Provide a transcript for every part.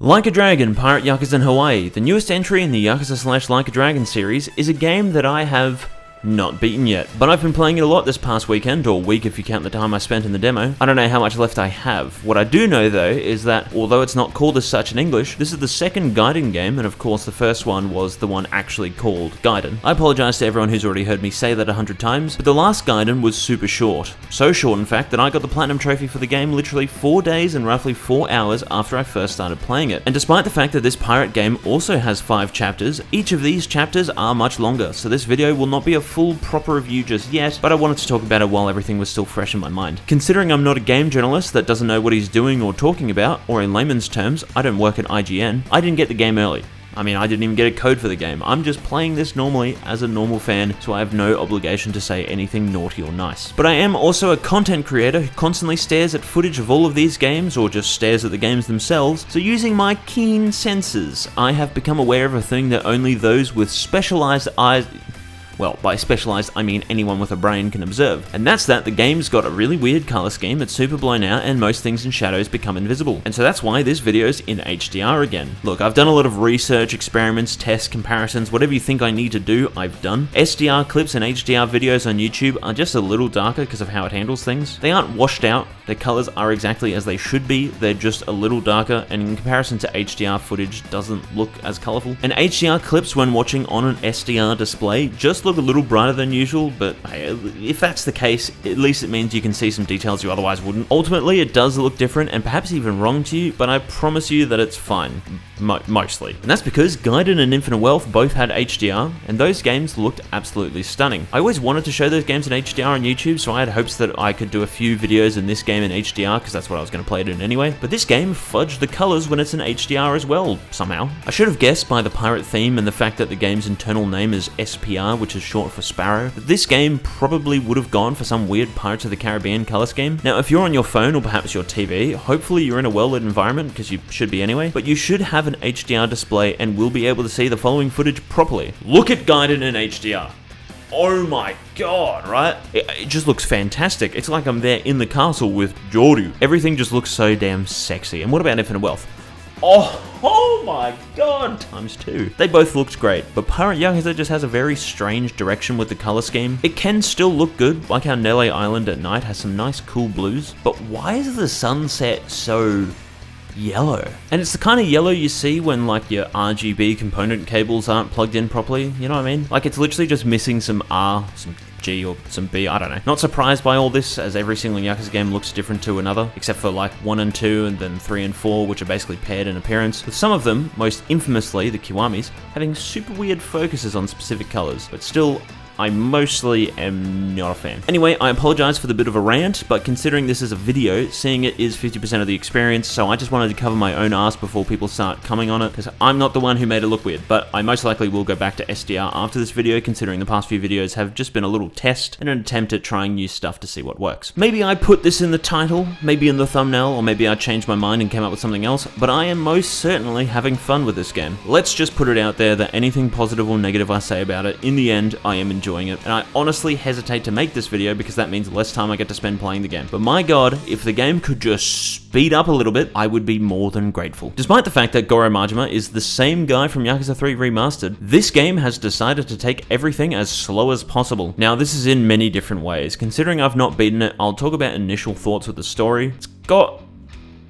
Like a Dragon, Pirate Yakuza in Hawaii, the newest entry in the Yakuza / Like a Dragon series, is a game that I have not beaten yet, but I've been playing it a lot this past weekend, or week if you count the time I spent in the demo. I don't know how much left I have. What I do know though is that, although it's not called as such in English, this is the second Gaiden game, and of course the first one was the one actually called Gaiden. I apologise to everyone who's already heard me say that 100 times, but the last Gaiden was super short. So short in fact that I got the Platinum Trophy for the game literally 4 days and roughly 4 hours after I first started playing it. And despite the fact that this pirate game also has 5 chapters, each of these chapters are much longer, so this video will not be a full proper review just yet, but I wanted to talk about it while everything was still fresh in my mind. Considering I'm not a game journalist that doesn't know what he's doing or talking about, or in layman's terms, I don't work at IGN, I didn't get the game early. I mean, I didn't even get a code for the game. I'm just playing this normally as a normal fan, so I have no obligation to say anything naughty or nice. But I am also a content creator who constantly stares at footage of all of these games, or just stares at the games themselves, so using my keen senses, I have become aware of a thing that only those with specialized eyes— well, by specialized, I mean anyone with a brain can observe. And that's that the game's got a really weird color scheme that's super blown out and most things in shadows become invisible. And so that's why this video's in HDR again. Look, I've done a lot of research, experiments, tests, comparisons, whatever you think I need to do, I've done. SDR clips and HDR videos on YouTube are just a little darker because of how it handles things. They aren't washed out, their colors are exactly as they should be, they're just a little darker, and in comparison to HDR footage doesn't look as colorful. And HDR clips when watching on an SDR display just look a little brighter than usual, but hey, if that's the case, at least it means you can see some details you otherwise wouldn't. Ultimately, it does look different and perhaps even wrong to you, but I promise you that it's fine. Mostly. And that's because Gaiden and Infinite Wealth both had HDR, and those games looked absolutely stunning. I always wanted to show those games in HDR on YouTube, so I had hopes that I could do a few videos in this game in HDR, because that's what I was going to play it in anyway. But this game fudged the colors when it's in HDR as well, somehow. I should have guessed by the pirate theme and the fact that the game's internal name is SPR, which is short for Sparrow, that this game probably would have gone for some weird Pirates of the Caribbean color scheme. Now, if you're on your phone or perhaps your TV, hopefully you're in a well-lit environment, because you should be anyway, but you should have an HDR display and will be able to see the following footage properly. Look at Gaiden in HDR. Oh my god, right? It just looks fantastic. It's like I'm there in the castle with Goro. Everything just looks so damn sexy. And what about Infinite Wealth? Oh my god, ×2. They both looked great, but Pirate Yakuza just has a very strange direction with the color scheme. It can still look good, like how Nele Island at night has some nice cool blues, but why is the sunset so yellow? And it's the kind of yellow you see when like your RGB component cables aren't plugged in properly, you know what I mean? Like it's literally just missing some R, some G or some B, I don't know. Not surprised by all this, as every single Yakuza game looks different to another, except for like 1 and 2 and then 3 and 4, which are basically paired in appearance, with some of them, most infamously the Kiwamis, having super weird focuses on specific colors, but still, I mostly am not a fan. Anyway, I apologize for the bit of a rant, but considering this is a video, seeing it is 50% of the experience, so I just wanted to cover my own ass before people start coming on it, because I'm not the one who made it look weird, but I most likely will go back to SDR after this video, considering the past few videos have just been a little test and an attempt at trying new stuff to see what works. Maybe I put this in the title, maybe in the thumbnail, or maybe I changed my mind and came up with something else, but I am most certainly having fun with this game. Let's just put it out there that anything positive or negative I say about it, in the end, I am enjoying it, and I honestly hesitate to make this video because that means less time I get to spend playing the game. But my god, if the game could just speed up a little bit, I would be more than grateful. Despite the fact that Goro Majima is the same guy from Yakuza 3 Remastered, this game has decided to take everything as slow as possible. Now, this is in many different ways. Considering I've not beaten it, I'll talk about initial thoughts with the story. It's got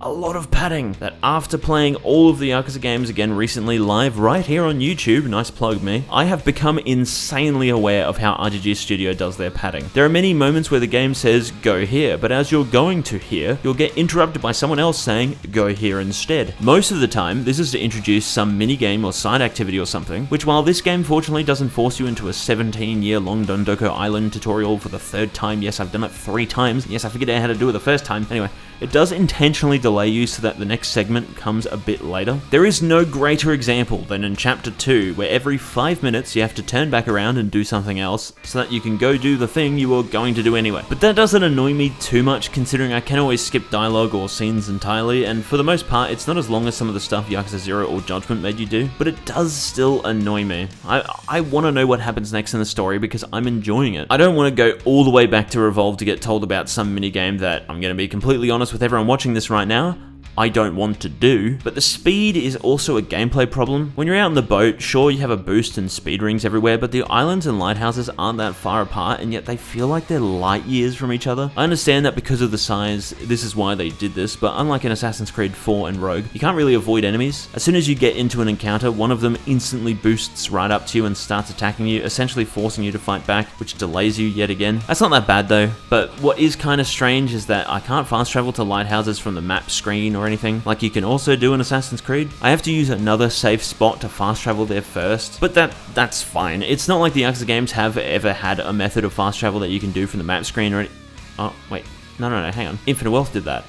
a lot of padding that after playing all of the Yakuza games again recently live right here on YouTube, nice plug me, I have become insanely aware of how RGG Studio does their padding. There are many moments where the game says, go here, but as you're going to here, you'll get interrupted by someone else saying, go here instead. Most of the time, this is to introduce some mini-game or side activity or something, which while this game fortunately doesn't force you into a 17-year-long Dondoko Island tutorial for the 3rd time, yes, I've done it 3 times, yes, I figured out how to do it the first time, anyway, it does intentionally delay you so that the next segment comes a bit later. There is no greater example than in Chapter 2, where every 5 minutes you have to turn back around and do something else, so that you can go do the thing you were going to do anyway. But that doesn't annoy me too much, considering I can always skip dialogue or scenes entirely, and for the most part, it's not as long as some of the stuff Yakuza 0 or Judgment made you do, but it does still annoy me. I want to know what happens next in the story because I'm enjoying it. I don't want to go all the way back to Revolve to get told about some minigame that, I'm going to be completely honest with everyone watching this right now, I don't want to do. But the speed is also a gameplay problem. When you're out on the boat, sure you have a boost and speed rings everywhere, but the islands and lighthouses aren't that far apart, and yet they feel like they're light years from each other. I understand that because of the size, this is why they did this, but unlike in Assassin's Creed 4 and Rogue, you can't really avoid enemies. As soon as you get into an encounter, one of them instantly boosts right up to you and starts attacking you, essentially forcing you to fight back, which delays you yet again. That's not that bad though, but what is kind of strange is that I can't fast travel to lighthouses from the map screen or anything, like you can also do in Assassin's Creed. I have to use another safe spot to fast travel there first, but that's fine. It's not like the Yakuza games have ever had a method of fast travel that you can do from the map screen or any— oh, wait. No, hang on. Infinite Wealth did that.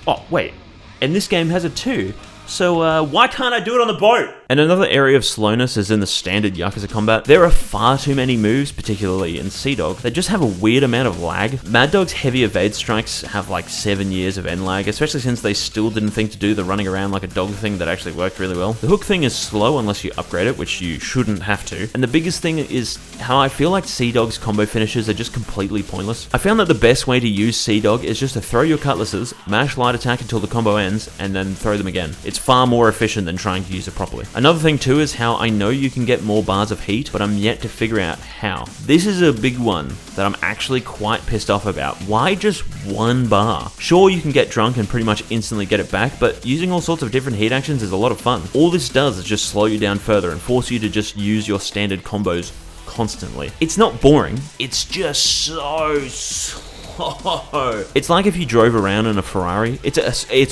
Oh, wait. And this game has it too. So, why can't I do it on the boat? And another area of slowness is in the standard Yakuza combat. There are far too many moves, particularly in Sea Dog, that just have a weird amount of lag. Mad Dog's heavy evade strikes have like 7 years of end lag, especially since they still didn't think to do the running around like a dog thing that actually worked really well. The hook thing is slow unless you upgrade it, which you shouldn't have to. And the biggest thing is how I feel like Sea Dog's combo finishes are just completely pointless. I found that the best way to use Sea Dog is just to throw your cutlasses, mash light attack until the combo ends, and then throw them again. It's far more efficient than trying to use it properly. Another thing too is how I know you can get more bars of heat, but I'm yet to figure out how. This is a big one that I'm actually quite pissed off about. Why just 1 bar? Sure, you can get drunk and pretty much instantly get it back, but using all sorts of different heat actions is a lot of fun. All this does is just slow you down further and force you to just use your standard combos constantly. It's not boring, it's just so slow. It's like if you drove around in a Ferrari. It's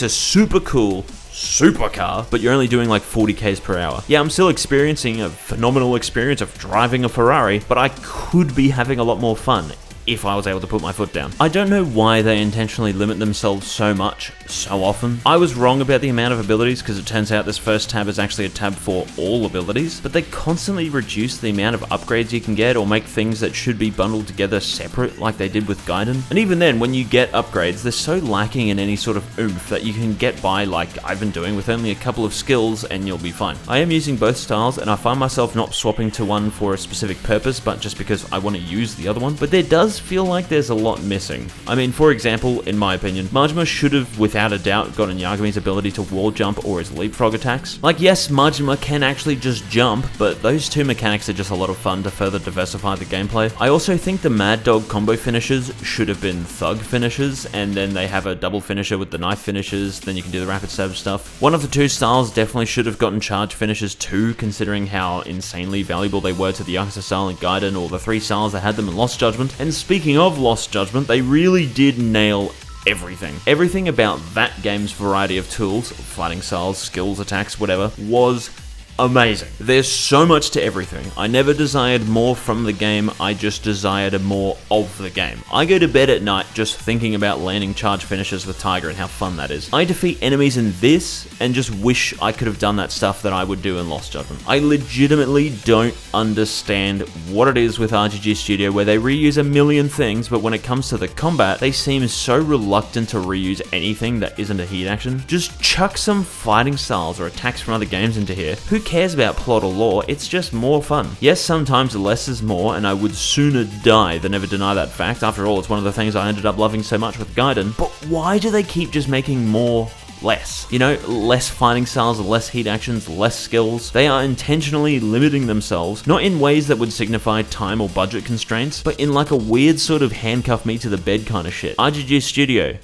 a super cool supercar, but you're only doing like 40 k's per hour. Yeah, I'm still experiencing a phenomenal experience of driving a Ferrari, but I could be having a lot more fun if I was able to put my foot down. I don't know why they intentionally limit themselves so much, so often. I was wrong about the amount of abilities because it turns out this first tab is actually a tab for all abilities, but they constantly reduce the amount of upgrades you can get or make things that should be bundled together separate like they did with Gaiden. And even then, when you get upgrades, they're so lacking in any sort of oomph that you can get by like I've been doing with only a couple of skills and you'll be fine. I am using both styles and I find myself not swapping to one for a specific purpose, but just because I want to use the other one. But there does feel like there's a lot missing. I mean, for example, in my opinion, Majima should have without a doubt gotten Yagumi's ability to wall jump or his leapfrog attacks. Like, yes, Majima can actually just jump, but those two mechanics are just a lot of fun to further diversify the gameplay. I also think the Mad Dog combo finishes should have been thug finishes, and then they have a double finisher with the knife finishes, then you can do the rapid stab stuff. One of the two styles definitely should have gotten charge finishes too, considering how insanely valuable they were to the Yakuza style in Gaiden, or the 3 styles that had them in Lost Judgment. And speaking of Lost Judgment, they really did nail everything. Everything about that game's variety of tools, fighting styles, skills, attacks, whatever, was amazing. There's so much to everything. I never desired more from the game, I just desired more of the game. I go to bed at night just thinking about landing charge finishes with Tiger and how fun that is. I defeat enemies in this and just wish I could have done that stuff that I would do in Lost Judgment. I legitimately don't understand what it is with RGG Studio where they reuse a million things, but when it comes to the combat, they seem so reluctant to reuse anything that isn't a heat action. Just chuck some fighting styles or attacks from other games into here. Who cares about plot or lore? It's just more fun. Yes, sometimes less is more, and I would sooner die than ever deny that fact. After all, it's one of the things I ended up loving so much with Gaiden. But why do they keep just making more less? You know, less fighting styles, less heat actions, less skills. They are intentionally limiting themselves, not in ways that would signify time or budget constraints, but in like a weird sort of handcuff me to the bed kind of shit. RGG Studio,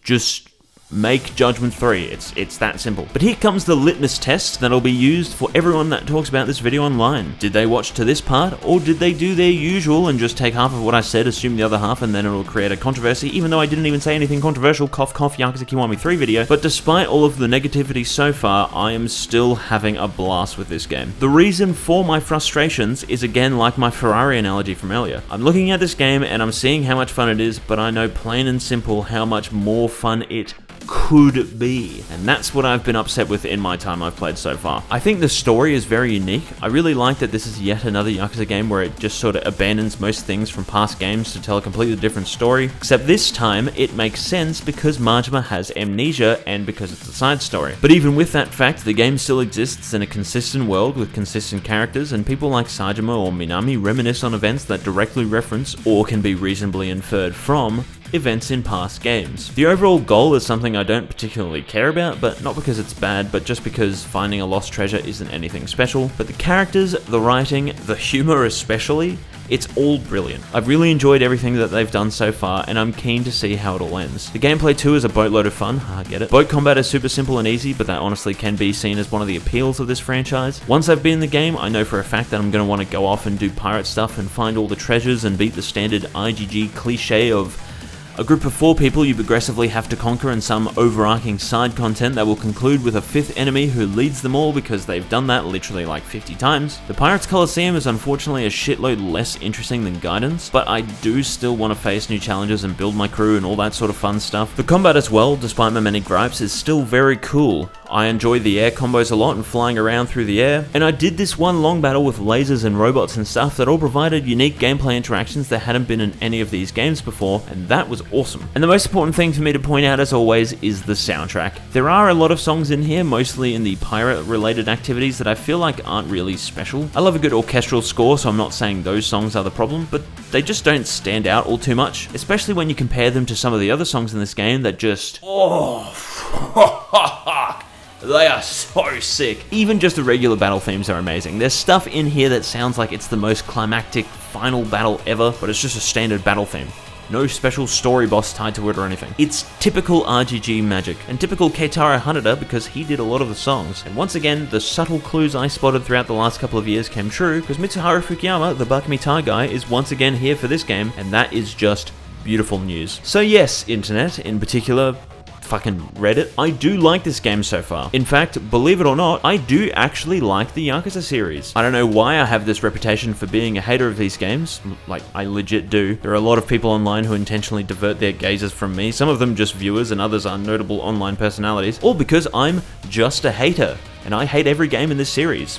just make Judgment 3. It's that simple. But here comes the litmus test that'll be used for everyone that talks about this video online. Did they watch to this part, or did they do their usual and just take half of what I said, assume the other half, and then it'll create a controversy, even though I didn't even say anything controversial, cough cough, Yakuza Kiwami 3 video. But despite all of the negativity so far, I am still having a blast with this game. The reason for my frustrations is again like my Ferrari analogy from earlier. I'm looking at this game and I'm seeing how much fun it is, but I know plain and simple how much more fun it could be. And that's what I've been upset with in my time I've played so far. I think the story is very unique. I really like that this is yet another Yakuza game where it just sort of abandons most things from past games to tell a completely different story. Except this time, it makes sense because Majima has amnesia and because it's a side story. But even with that fact, the game still exists in a consistent world with consistent characters, and people like Sajima or Minami reminisce on events that directly reference or can be reasonably inferred from events in past games. The overall goal is something I don't particularly care about, but not because it's bad, but just because finding a lost treasure isn't anything special. But the characters, the writing, the humor especially, it's all brilliant. I've really enjoyed everything that they've done so far, and I'm keen to see how it all ends. The gameplay too is a boatload of fun, I get it. Boat combat is super simple and easy, but that honestly can be seen as one of the appeals of this franchise. Once I've been in the game, I know for a fact that I'm going to want to go off and do pirate stuff and find all the treasures and beat the standard IGG cliche of a group of 4 people you progressively have to conquer and some overarching side content that will conclude with a 5th enemy who leads them all because they've done that literally like 50 times. The Pirates Coliseum is unfortunately a shitload less interesting than Gaiden's, but I do still want to face new challenges and build my crew and all that sort of fun stuff. The combat as well, despite my many gripes, is still very cool. I enjoy the air combos a lot and flying around through the air, and I did this one long battle with lasers and robots and stuff that all provided unique gameplay interactions that hadn't been in any of these games before, and that was awesome. And the most important thing for me to point out as always is the soundtrack. There are a lot of songs in here, mostly in the pirate related activities that I feel like aren't really special. I love a good orchestral score, so I'm not saying those songs are the problem, but they just don't stand out all too much, especially when you compare them to some of the other songs in this game that just, they are so sick. Even just the regular battle themes are amazing. There's stuff in here that sounds like it's the most climactic final battle ever, but it's just a standard battle theme. No special story boss tied to it or anything. It's typical RGG magic, and typical Keitaro Haneda because he did a lot of the songs. And once again, the subtle clues I spotted throughout the last couple of years came true, because Mitsuharu Fukuyama, the Bakami Tai guy, is once again here for this game, and that is just beautiful news. So yes, internet, in particular, fucking Reddit, I do like this game so far. In fact, believe it or not, I do actually like the Yakuza series. I don't know why I have this reputation for being a hater of these games, like I legit do. There are a lot of people online who intentionally divert their gazes from me, some of them just viewers and others are notable online personalities, all because I'm just a hater, and I hate every game in this series.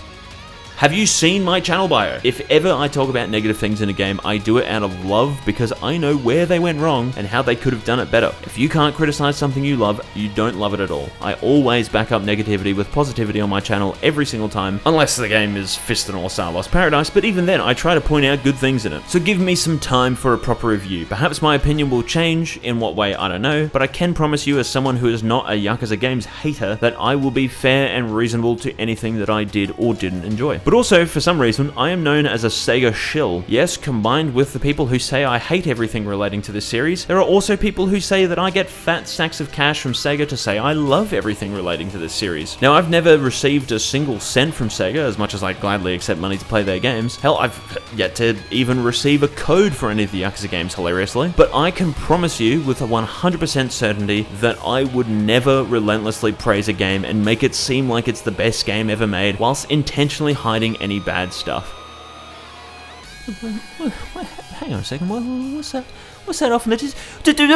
Have you seen my channel bio? If ever I talk about negative things in a game, I do it out of love because I know where they went wrong and how they could have done it better. If you can't criticize something you love, you don't love it at all. I always back up negativity with positivity on my channel every single time, unless the game is Fist and All-Star Lost Paradise, but even then I try to point out good things in it. So give me some time for a proper review. Perhaps my opinion will change, in what way I don't know, but I can promise you as someone who is not a Yakuza Games hater that I will be fair and reasonable to anything that I did or didn't enjoy. But also, for some reason, I am known as a Sega shill. Yes, combined with the people who say I hate everything relating to this series, there are also people who say that I get fat stacks of cash from Sega to say I love everything relating to this series. Now, I've never received a single cent from Sega, as much as I gladly accept money to play their games. Hell, I've yet to even receive a code for any of the Yakuza games, hilariously. But I can promise you with a 100% certainty that I would never relentlessly praise a game and make it seem like it's the best game ever made, whilst intentionally hiding any bad stuff. Hang on a second, what's that off in the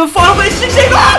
Final Fantasy 16?